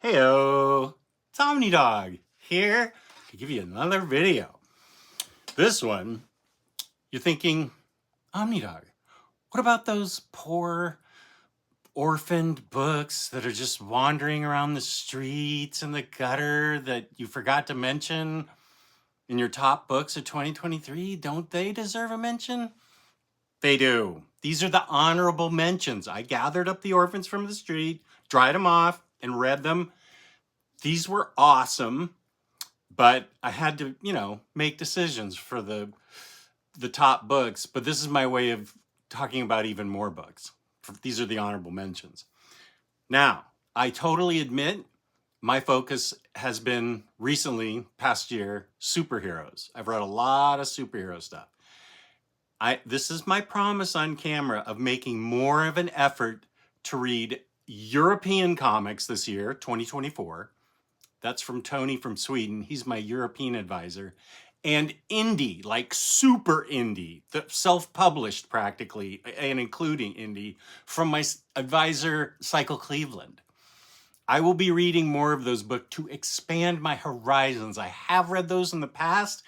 Heyo, it's Omnidog here to give you another video. This one, you're thinking, Omnidog, what about those poor orphaned books that are just wandering around the streets and the gutter that you forgot to mention in your top books of 2023? Don't they deserve a mention? They do. These are the honorable mentions. I gathered up the orphans from the street, dried them off, and read them. These were awesome, but I had to, make decisions for the top books. But this is my way of talking about even more books. These are the honorable mentions. Now, I totally admit my focus has been recently, past year, superheroes. I've read a lot of superhero stuff. This is my promise on camera of making more of an effort to read European comics this year, 2024. That's from Tony from Sweden. He's my European advisor. And indie, like super indie, the self-published practically, and including indie, from my advisor, Cycle Cleveland. I will be reading more of those books to expand my horizons. I have read those in the past,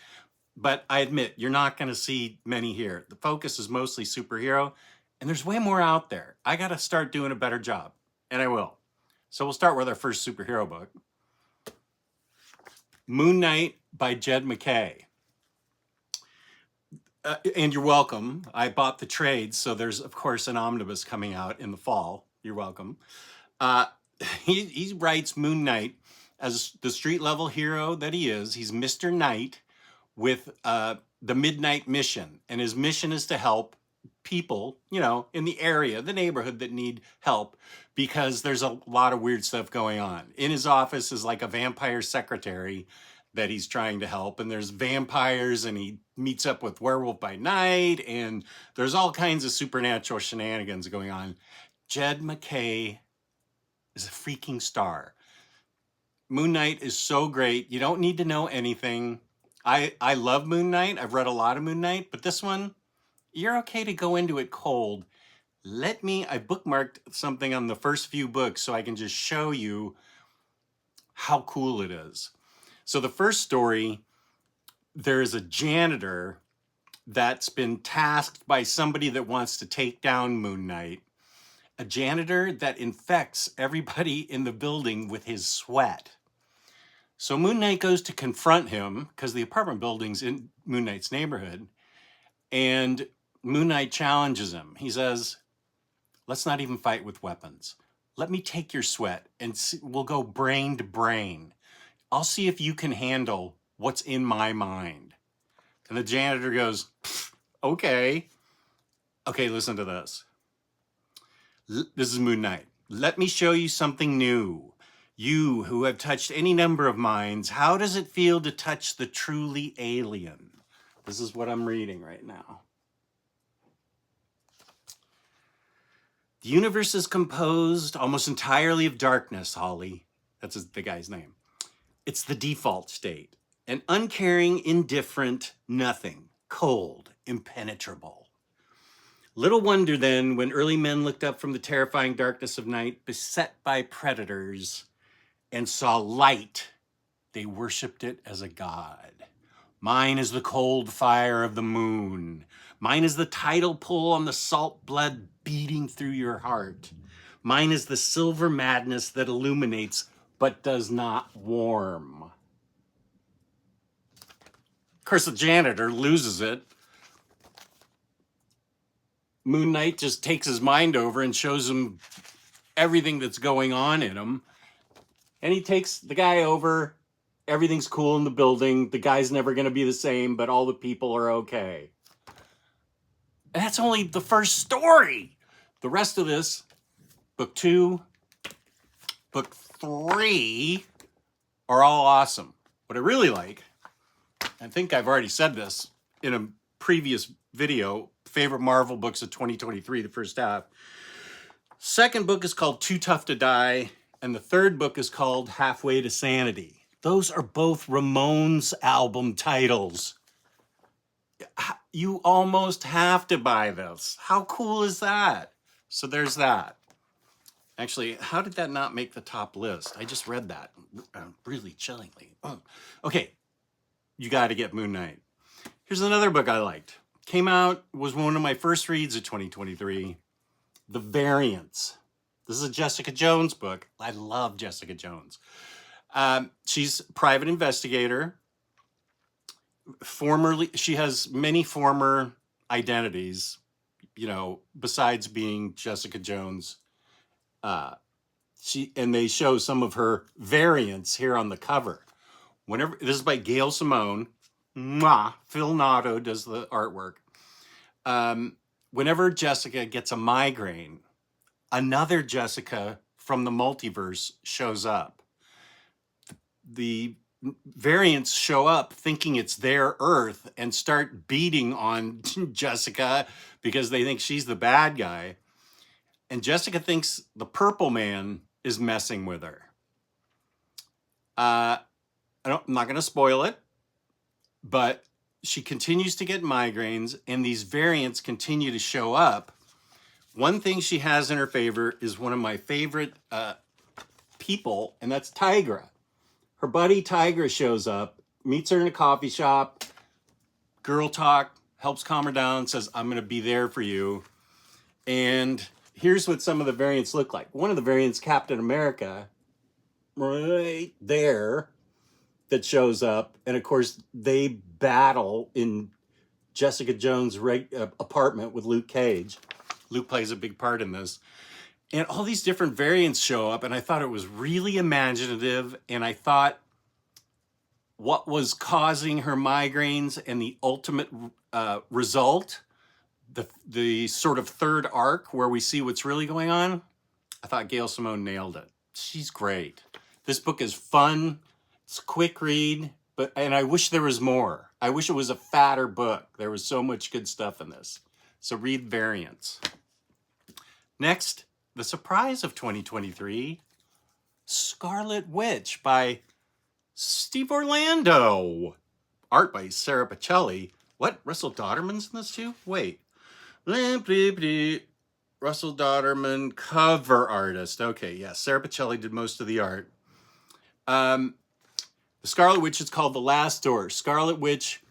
but I admit, you're not going to see many here. The focus is mostly superhero, and there's way more out there. I got to start doing a better job, and I will. So we'll start with our first superhero book. Moonight by Jed MacKay. And you're welcome. I bought the trades, so there's, of course, an omnibus coming out in the fall. You're welcome. He writes Moon Knight as the street-level hero that he is. He's Mr. Knight with the Midnight Mission, and his mission is to help people, in the area, the neighborhood that need help, because there's a lot of weird stuff going on. In his office is like a vampire secretary that he's trying to help, and there's vampires, and he meets up with Werewolf by Night, and there's all kinds of supernatural shenanigans going on. Jed MacKay is a freaking star. Moon Knight is so great. You don't need to know anything. I love Moon Knight. I've read a lot of Moon Knight, but this one, you're okay to go into it cold. I bookmarked something on the first few books so I can just show you how cool it is. So the first story, there is a janitor that's been tasked by somebody that wants to take down Moon Knight. A janitor that infects everybody in the building with his sweat. So Moon Knight goes to confront him because the apartment building's in Moon Knight's neighborhood. And Moon Knight challenges him. He says, let's not even fight with weapons. Let me take your sweat and we'll go brain to brain. I'll see if you can handle what's in my mind. And the janitor goes, okay. Okay, listen to this. This is Moon Knight. Let me show you something new. You who have touched any number of minds, how does it feel to touch the truly alien? This is what I'm reading right now. The universe is composed almost entirely of darkness, Holly. That's the guy's name. It's the default state. An uncaring, indifferent nothing. Cold, impenetrable. Little wonder then, when early men looked up from the terrifying darkness of night, beset by predators, and saw light, they worshipped it as a god. Mine is the cold fire of the moon. Mine is the tidal pull on the salt blood beating through your heart. Mine is the silver madness that illuminates but does not warm. Of course, the janitor loses it. Moon Knight just takes his mind over and shows him everything that's going on in him. And he takes the guy over. Everything's cool in the building. The guy's never going to be the same, but all the people are okay. And that's only the first story. The rest of this, book 2, book 3, are all awesome. What I really like, I think I've already said this in a previous video, favorite Marvel books of 2023, the first half. Second book is called Too Tough to Die, and the third book is called Halfway to Sanity. Those are both Ramones album titles. You almost have to buy this. How cool is that? So there's that. Actually, how did that not make the top list? I just read that really chillingly. Oh. Okay, you got to get Moonight. Here's another book I liked. Came out, was one of my first reads of 2023. The Variants. This is a Jessica Jones book. I love Jessica Jones. She's a private investigator. Formerly, she has many former identities, you know, besides being Jessica Jones. And they show some of her variants here on the cover. Whenever this is by Gail Simone, Phil Notto does the artwork. Whenever Jessica gets a migraine, another Jessica from the multiverse shows up. The variants show up thinking it's their Earth and start beating on Jessica because they think she's the bad guy. And Jessica thinks the purple man is messing with her. I'm not going to spoil it, but she continues to get migraines and these variants continue to show up. One thing she has in her favor is one of my favorite people, and that's Tigra. Her buddy Tigra shows up, meets her in a coffee shop, girl talk, helps calm her down, says, I'm going to be there for you. And here's what some of the variants look like. One of the variants, Captain America, right there, that shows up. And of course, they battle in Jessica Jones' apartment with Luke Cage. Luke plays a big part in this. And all these different variants show up, and I thought it was really imaginative, and I thought what was causing her migraines and the ultimate result, the sort of third arc where we see what's really going on, I thought Gail Simone nailed it. She's great. This book is fun. It's a quick read, and I wish there was more. I wish it was a fatter book. There was so much good stuff in this. So read Variants. Next, the surprise of 2023, Scarlet Witch by Steve Orlando. Art by Sarah Pacelli. What? Russell Dodderman's in this too? Wait. Russell Dodderman, cover artist. Okay, yeah. Sarah Pacelli did most of the art. The Scarlet Witch is called The Last Door. Scarlet Witch,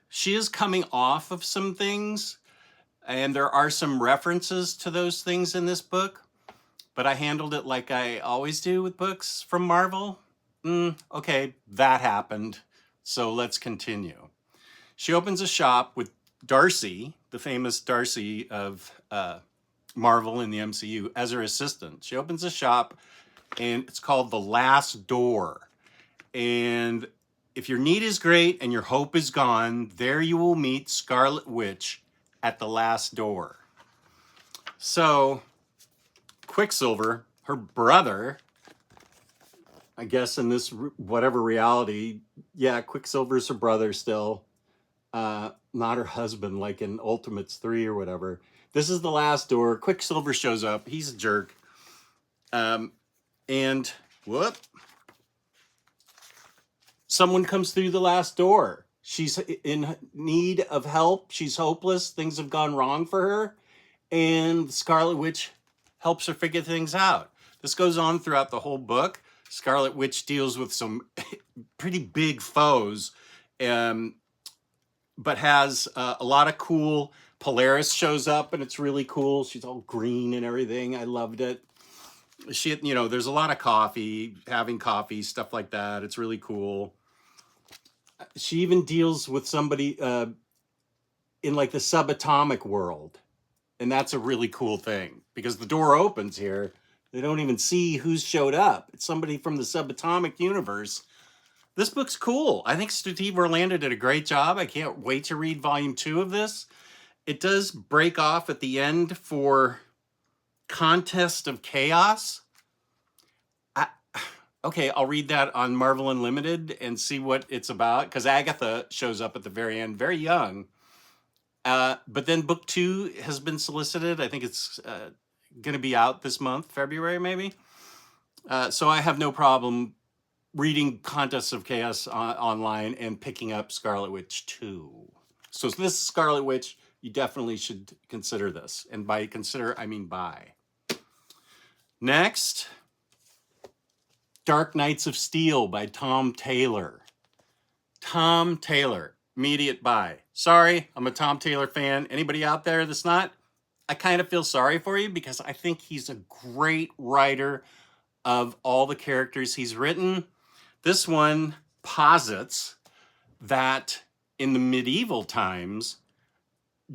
she is coming off of some things, and there are some references to those things in this book, but I handled it like I always do with books from Marvel. Okay, that happened, so let's continue. She opens a shop with Darcy, the famous Darcy of Marvel in the MCU, as her assistant. She opens a shop, and it's called The Last Door. And if your need is great and your hope is gone, there you will meet Scarlet Witch at the last door. So, Quicksilver, her brother, I guess in this whatever reality, yeah, Quicksilver's her brother still, not her husband like in Ultimates 3 or whatever. This is the last door. Quicksilver shows up. He's a jerk. And whoop, someone comes through the last door. She's in need of help. She's hopeless. Things have gone wrong for her. And the Scarlet Witch helps her figure things out. This goes on throughout the whole book. Scarlet Witch deals with some pretty big foes, but has a lot of cool. Polaris shows up, and it's really cool. She's all green and everything. I loved it. There's a lot of having coffee, stuff like that. It's really cool. She even deals with somebody in like the subatomic world. And that's a really cool thing because the door opens here. They don't even see who's showed up. It's somebody from the subatomic universe. This book's cool. I think Steve Orlando did a great job. I can't wait to read volume 2 of this. It does break off at the end for Contest of Chaos. Okay, I'll read that on Marvel Unlimited and see what it's about, because Agatha shows up at the very end, very young. But then book 2 has been solicited. I think it's going to be out this month, February maybe. So I have no problem reading Contests of Chaos online and picking up Scarlet Witch 2. So this is Scarlet Witch. You definitely should consider this. And by consider, I mean buy. Next, Dark Knights of Steel by Tom Taylor. Tom Taylor, immediate buy. Sorry, I'm a Tom Taylor fan. Anybody out there that's not? I kind of feel sorry for you because I think he's a great writer of all the characters he's written. This one posits that in the medieval times,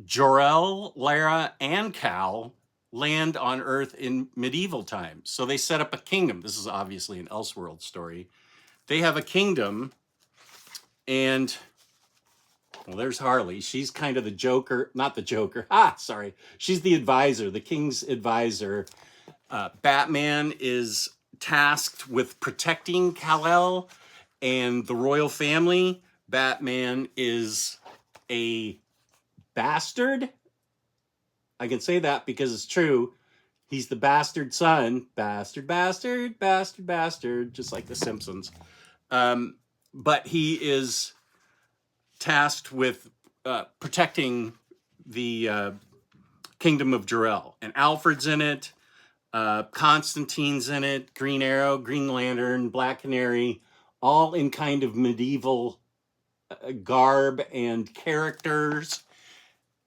Jor-El, Lara, and Cal land on Earth in medieval times. So they set up a kingdom. This is obviously an Elseworld story. They have a kingdom, and well, there's Harley. She's kind of the Joker, not the Joker. Sorry. She's the advisor, the king's advisor. Batman is tasked with protecting Kal-El and the royal family. Batman is a bastard. I can say that because it's true. He's the bastard son. Bastard, bastard, bastard, bastard, just like The Simpsons. But he is tasked with protecting the kingdom of Jor-El. And Alfred's in it. Constantine's in it. Green Arrow, Green Lantern, Black Canary, all in kind of medieval garb and characters.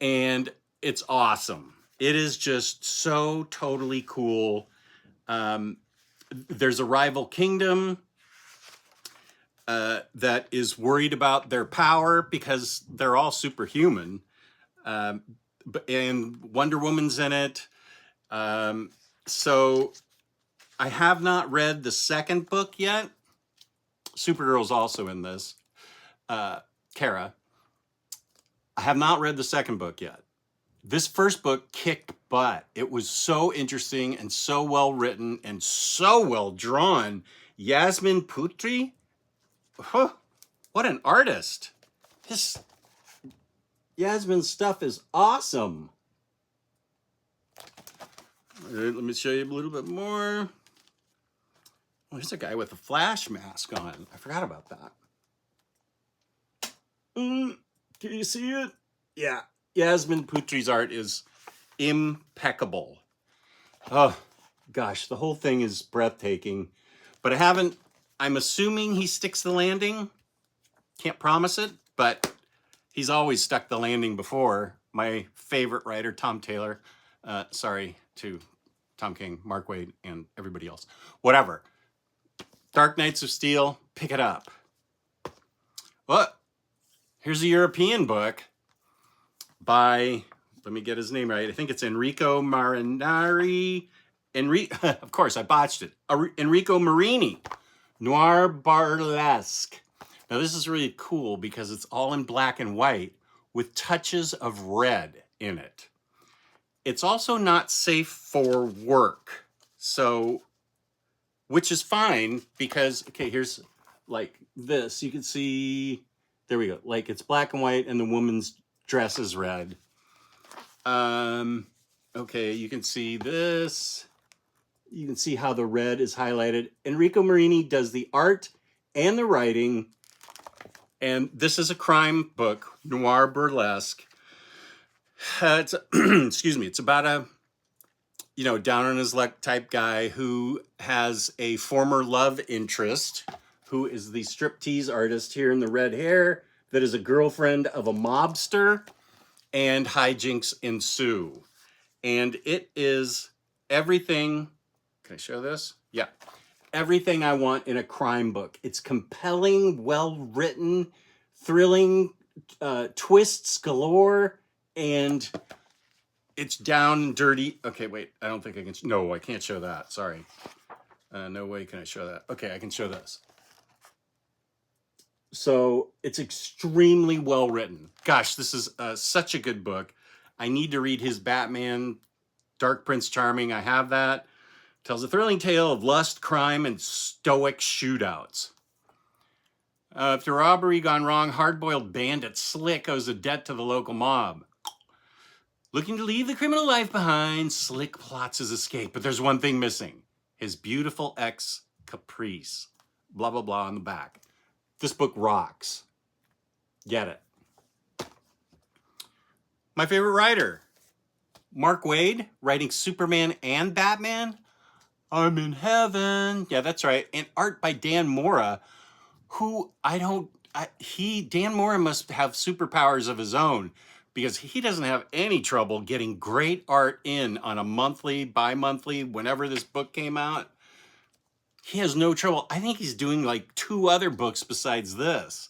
And it's awesome. It is just so totally cool. There's a rival kingdom that is worried about their power because they're all superhuman. And Wonder Woman's in it. So I have not read the second book yet. Supergirl's also in this. Kara. I have not read the second book yet. This first book kicked butt. It was so interesting and so well written and so well drawn. Yasmin Putri, what an artist. This Yasmin's stuff is awesome. Let me show you a little bit more. Oh, here's a guy with a Flash mask on. I forgot about that. Can you see it? Yeah. Yasmin Putri's art is impeccable. Oh, gosh, the whole thing is breathtaking. But I'm assuming he sticks the landing. Can't promise it, but he's always stuck the landing before. My favorite writer, Tom Taylor. Sorry to Tom King, Mark Waid, and everybody else. Whatever. Dark Knights of Steel, pick it up. What? Here's a European book by, let me get his name right. I think it's Enrico Marinari. Of course, I botched it. Enrico Marini. Noir Baresque. Now, this is really cool because it's all in black and white with touches of red in it. It's also not safe for work. So, which is fine because, okay, here's like this. You can see, there we go. Like it's black and white and the woman's dress is red. Okay, you can see this. You can see how the red is highlighted. Enrico Marini does the art and the writing. And this is a crime book, Noir Burlesque. It's excuse me. It's about a, down on his luck type guy who has a former love interest who is the striptease artist here in the red hair that is a girlfriend of a mobster, and hijinks ensue. And it is everything. Can I show this? Yeah. Everything I want in a crime book. It's compelling, well-written, thrilling, twists galore, and it's down and dirty. Okay, wait. I don't think I can. No, I can't show that. Sorry. No way can I show that. Okay, I can show this. So it's extremely well written. Gosh, this is such a good book. I need to read his Batman, Dark Prince Charming. I have that. Tells a thrilling tale of lust, crime, and stoic shootouts. After robbery gone wrong, hard-boiled bandit Slick owes a debt to the local mob. Looking to leave the criminal life behind, Slick plots his escape, but there's one thing missing. His beautiful ex, Caprice. Blah, blah, blah on the back. This book rocks. Get it. My favorite writer, Mark Waid, writing Superman and Batman. I'm in heaven. Yeah, that's right. And art by Dan Mora, who Dan Mora must have superpowers of his own because he doesn't have any trouble getting great art in on a monthly, bi-monthly, whenever this book came out. He has no trouble. I think he's doing like 2 other books besides this.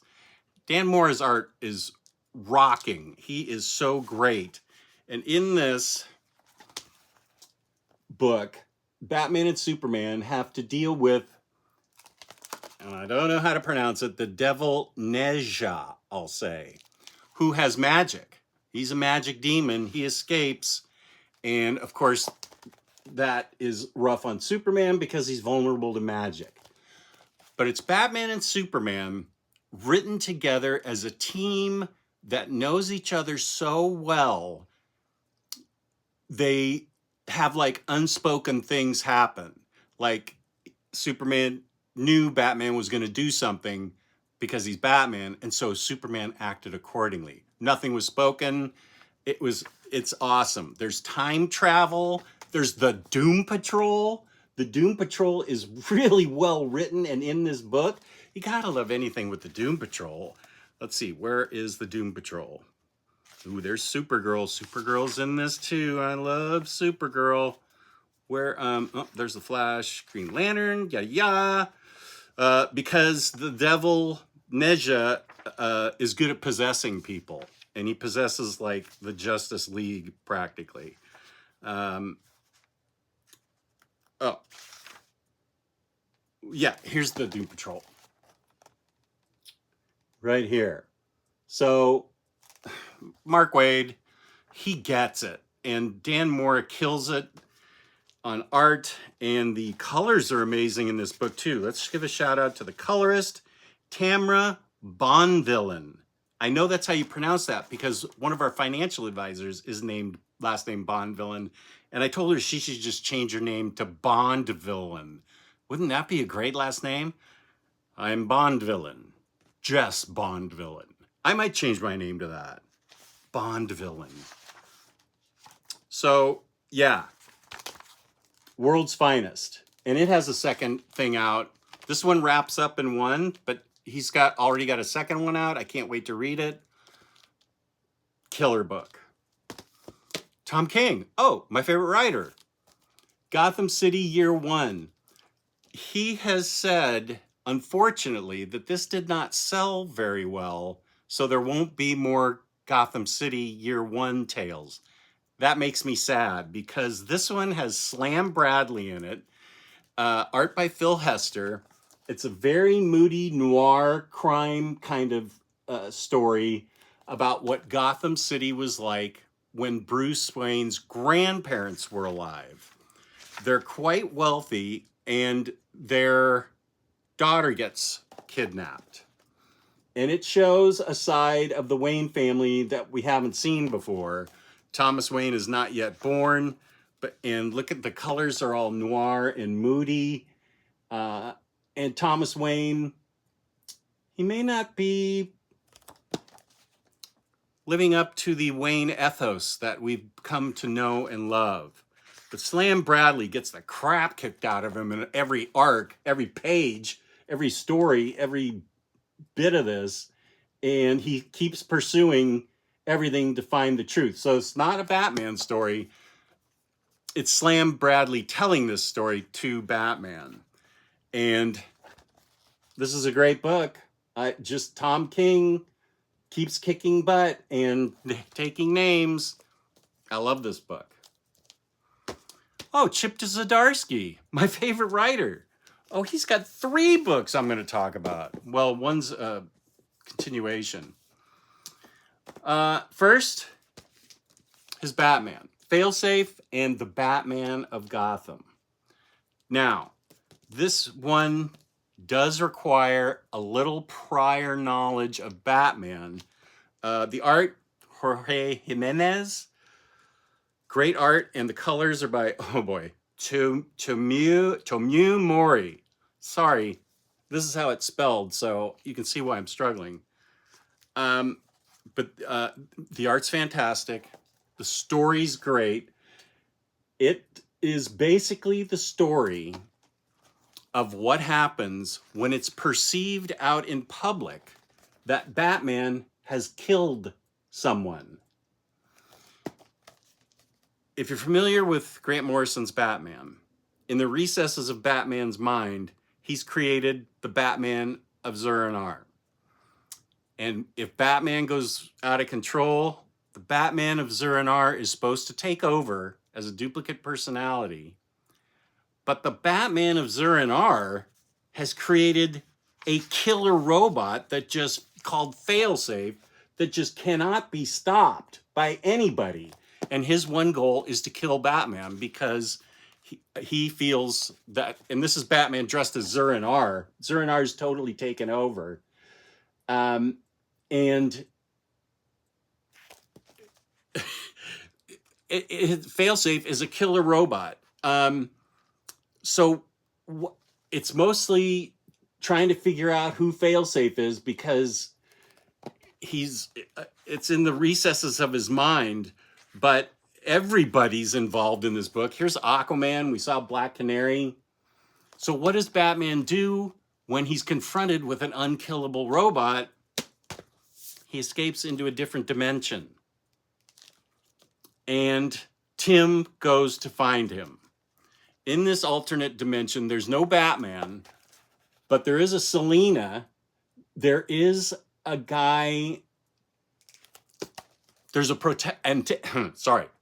Dan Mora's art is rocking. He is so great. And in this book, Batman and Superman have to deal with, and I don't know how to pronounce it, the devil Neja, I'll say, who has magic. He's a magic demon. He escapes. And of course, that is rough on Superman because he's vulnerable to magic. But it's Batman and Superman written together as a team that knows each other so well. They have like unspoken things happen. Like Superman knew Batman was going to do something because he's Batman, and so Superman acted accordingly. Nothing was spoken. It's awesome. There's time travel. There's the Doom Patrol. The Doom Patrol is really well written, and in this book, you gotta love anything with the Doom Patrol. Let's see, where is the Doom Patrol? Ooh, there's Supergirl. Supergirl's in this too. I love Supergirl. Where, there's the Flash, Green Lantern, yada yada. Because the devil, Neja, is good at possessing people. And he possesses, like, the Justice League, practically. Yeah, here's the Doom Patrol. Right here. So, Mark Waid, he gets it. And Dan Mora kills it on art. And the colors are amazing in this book, too. Let's give a shout out to the colorist, Tamra Bonvillain. I know that's how you pronounce that because one of our financial advisors is named last name Bonvillain. And I told her she should just change her name to Bondvillain. Wouldn't that be a great last name? I'm Bondvillain. Jess Bondvillain. I might change my name to that. Bondvillain. So, yeah. World's Finest. And it has a second thing out. This one wraps up in one, but he's already got a second one out. I can't wait to read it. Killer book. Tom King. Oh, my favorite writer. Gotham City Year One. He has said, unfortunately, that this did not sell very well, so there won't be more Gotham City Year One tales. That makes me sad because this one has Slam Bradley in it, art by Phil Hester. It's a very moody noir crime kind of story about what Gotham City was like when Bruce Wayne's grandparents were alive. They're quite wealthy, and their daughter gets kidnapped. And it shows a side of the Wayne family that we haven't seen before. Thomas Wayne is not yet born, and look at the colors are all noir and moody. And Thomas Wayne, he may not be living up to the Wayne ethos that we've come to know and love. But Slam Bradley gets the crap kicked out of him in every arc, every page, every story, every bit of this. And he keeps pursuing everything to find the truth. So it's not a Batman story. It's Slam Bradley telling this story to Batman. And this is a great book. Tom King keeps kicking butt and taking names. I love this book. Oh, Chip Zdarsky, my favorite writer. Oh, he's got 3 books I'm going to talk about. Well, one's a continuation. First, his Batman, Failsafe and the Batman of Gotham. Now, this one does require a little prior knowledge of Batman. The art, Jorge Jimenez. Great art, and the colors are by, oh boy, Tomeu Mori. Sorry, this is how it's spelled, so you can see why I'm struggling. But the art's fantastic. The story's great. It is basically the story of what happens when it's perceived out in public that Batman has killed someone. If you're familiar with Grant Morrison's Batman, in the recesses of Batman's mind, he's created the Batman of Zur-En-Arrh. And if Batman goes out of control, the Batman of Zur-En-Arrh is supposed to take over as a duplicate personality. But the Batman of Zur-En-Arrh has created a killer robot that just called Failsafe that just cannot be stopped by anybody. And his one goal is to kill Batman because he feels that, and this is Batman dressed as Zur-En-Arrh. Zur-En-Arrh is totally taken over. And Failsafe is a killer robot. So it's mostly trying to figure out who Failsafe is because it's in the recesses of his mind, but everybody's involved in this book. Here's Aquaman. We saw Black Canary. So what does Batman do when he's confronted with an unkillable robot? He escapes into a different dimension. And Tim goes to find him. In this alternate dimension, there's no Batman, but there is a Selina. There is a guy. There's an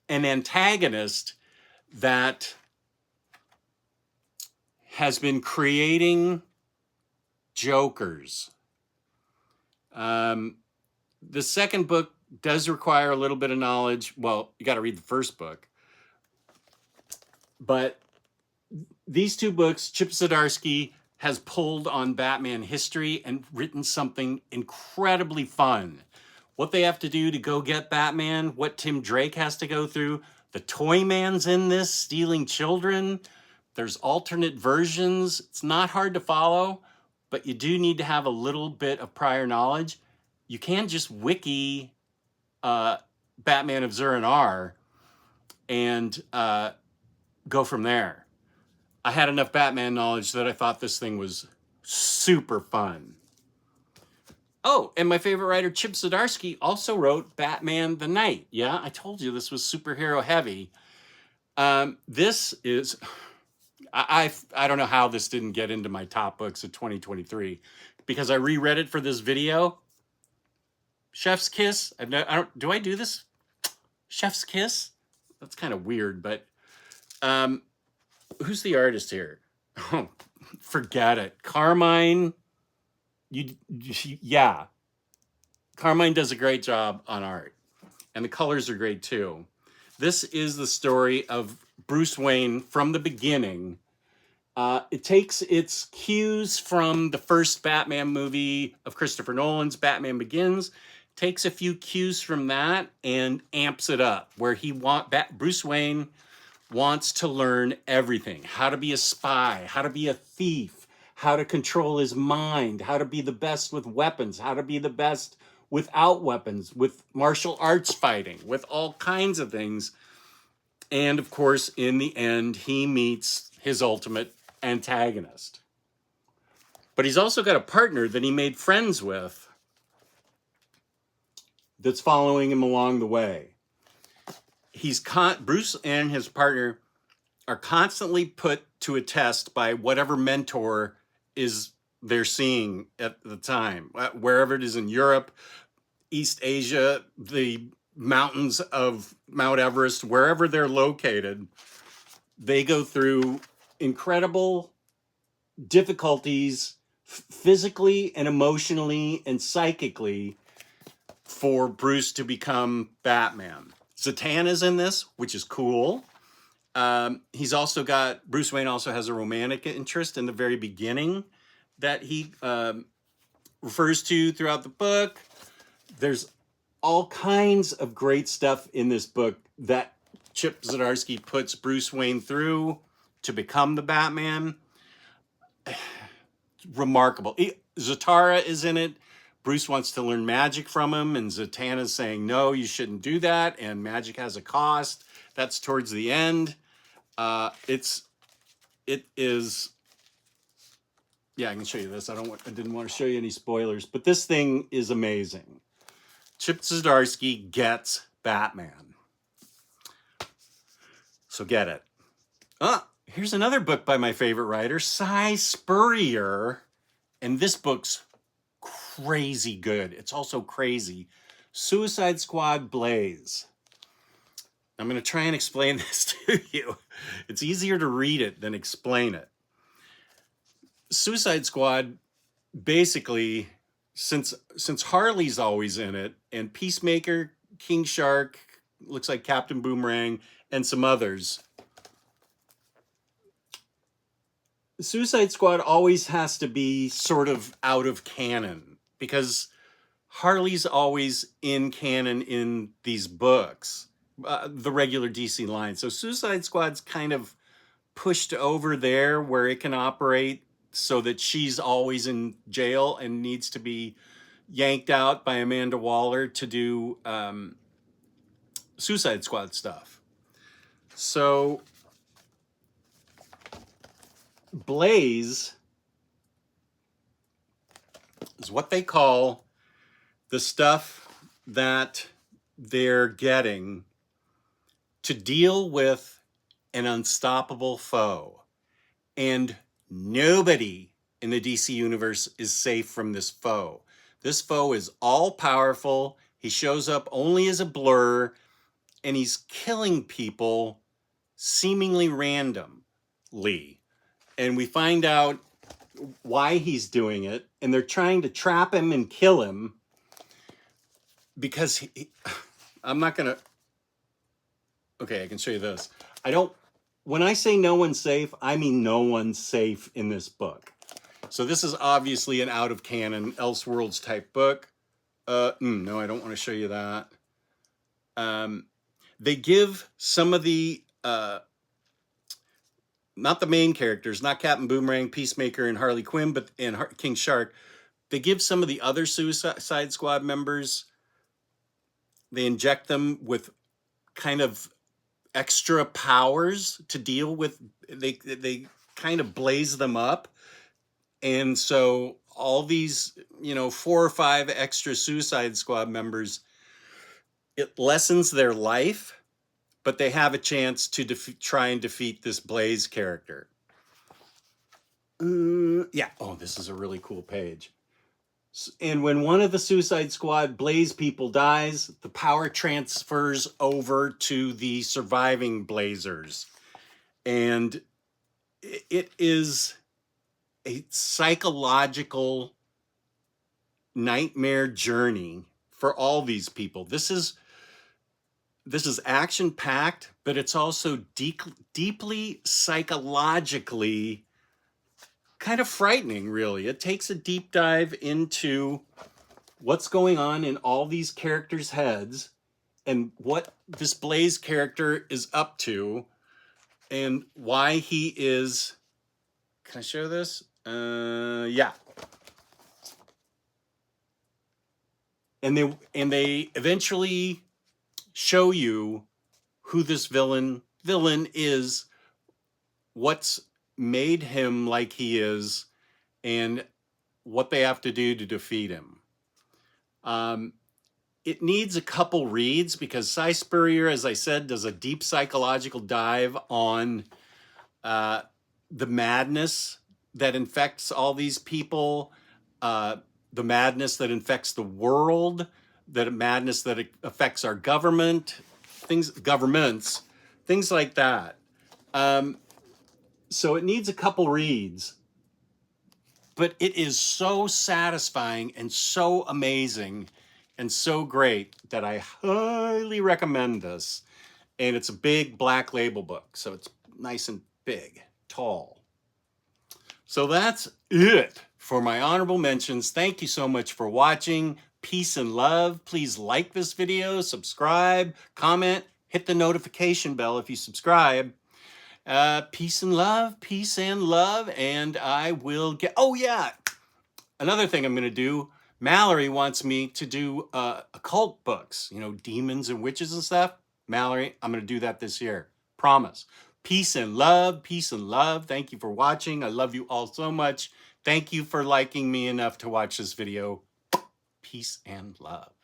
antagonist that has been creating Jokers. The second book does require a little bit of knowledge. Well, you got to read the first book. But these two books, Chip Zdarsky has pulled on Batman history and written something incredibly fun. What they have to do to go get Batman, what Tim Drake has to go through. The Toyman's in this, stealing children. There's alternate versions. It's not hard to follow, but you do need to have a little bit of prior knowledge. You can't just wiki Batman of Zur-En-Arrh and go from there. I had enough Batman knowledge that I thought this thing was super fun. Oh, and my favorite writer, Chip Zdarsky, also wrote Batman the Knight. Yeah, I told you this was superhero heavy. This is, I don't know how this didn't get into my top books of 2023 because I reread it for this video. Chef's Kiss. Do I do this? Chef's Kiss? That's kind of weird, but who's the artist here? Oh, forget it. Carmine. Yeah. Carmine does a great job on art. And the colors are great too. This is the story of Bruce Wayne from the beginning. It takes its cues from the first Batman movie of Christopher Nolan's Batman Begins, takes a few cues from that and amps it up, where Bruce Wayne wants to learn everything. How to be a spy, how to be a thief, how to control his mind, how to be the best with weapons, how to be the best without weapons, with martial arts fighting, with all kinds of things. And of course, in the end, he meets his ultimate antagonist. But he's also got a partner that he made friends with that's following him along the way. Bruce and his partner are constantly put to a test by whatever mentor they're seeing at the time, wherever it is in Europe, East Asia, the mountains of Mount Everest, wherever they're located, they go through incredible difficulties physically and emotionally and psychically for Bruce to become Batman. Zatanna's in this, which is cool. Bruce Wayne also has a romantic interest in the very beginning that he refers to throughout the book. There's all kinds of great stuff in this book that Chip Zdarsky puts Bruce Wayne through to become the Batman. Remarkable. Zatara is in it. Bruce wants to learn magic from him, and Zatanna's saying, no, you shouldn't do that, and magic has a cost. That's towards the end. It is, yeah, I can show you this. I didn't want to show you any spoilers, but this thing is amazing. Chip Zdarsky gets Batman. So get it. Here's another book by my favorite writer, Cy Spurrier. And this book's crazy good. It's also crazy. Suicide Squad Blaze. I'm going to try and explain this to you. It's easier to read it than explain it. Suicide Squad, basically, since Harley's always in it, and Peacemaker, King Shark, looks like Captain Boomerang, and some others, Suicide Squad always has to be sort of out of canon, because Harley's always in canon in these books, the regular DC line. So Suicide Squad's kind of pushed over there where it can operate so that she's always in jail and needs to be yanked out by Amanda Waller to do Suicide Squad stuff. So Blaze is what they call the stuff that they're getting to deal with an unstoppable foe. And nobody in the DC universe is safe from this foe. This foe is all powerful. He shows up only as a blur, and he's killing people seemingly randomly. And we find out why he's doing it, and they're trying to trap him and kill him because I'm not gonna, okay, I can show you this. When I say no one's safe, I mean no one's safe in this book. So this is obviously an out of canon Elseworlds type book. No, I don't want to show you that. They give some of the, not the main characters, not Captain Boomerang, Peacemaker, and Harley Quinn, but King Shark. They give some of the other Suicide Squad members, they inject them with kind of extra powers to deal with. They kind of blaze them up. And so all these, 4 or 5 extra Suicide Squad members, it lessens their life, but they have a chance to try and defeat this Blaze character. Yeah. Oh, this is a really cool page. And when one of the Suicide Squad Blaze people dies, the power transfers over to the surviving Blazers. And it is a psychological nightmare journey for all these people. This is action-packed, but it's also deeply psychologically kind of frightening, really. It takes a deep dive into what's going on in all these characters' heads and what this Blaze character is up to and why he is... Can I show this? Yeah. And they eventually show you who this villain is, what's made him like he is, and what they have to do to defeat him. It needs a couple reads because Cy Spurrier, as I said, does a deep psychological dive on the madness that infects all these people, the madness that infects the world, the madness that affects our governments, things like that. So it needs a couple reads, but it is so satisfying and so amazing and so great that I highly recommend this. And it's a big black label book, so it's nice and big, tall. So that's it for my honorable mentions. Thank you so much for watching. Peace and love. Please like this video, subscribe, comment, hit the notification bell if you subscribe. Peace and love, and I will get... Oh, yeah, another thing I'm going to do, Mallory wants me to do occult books, demons and witches and stuff. Mallory, I'm going to do that this year. Promise. Peace and love, peace and love. Thank you for watching. I love you all so much. Thank you for liking me enough to watch this video. Peace and love.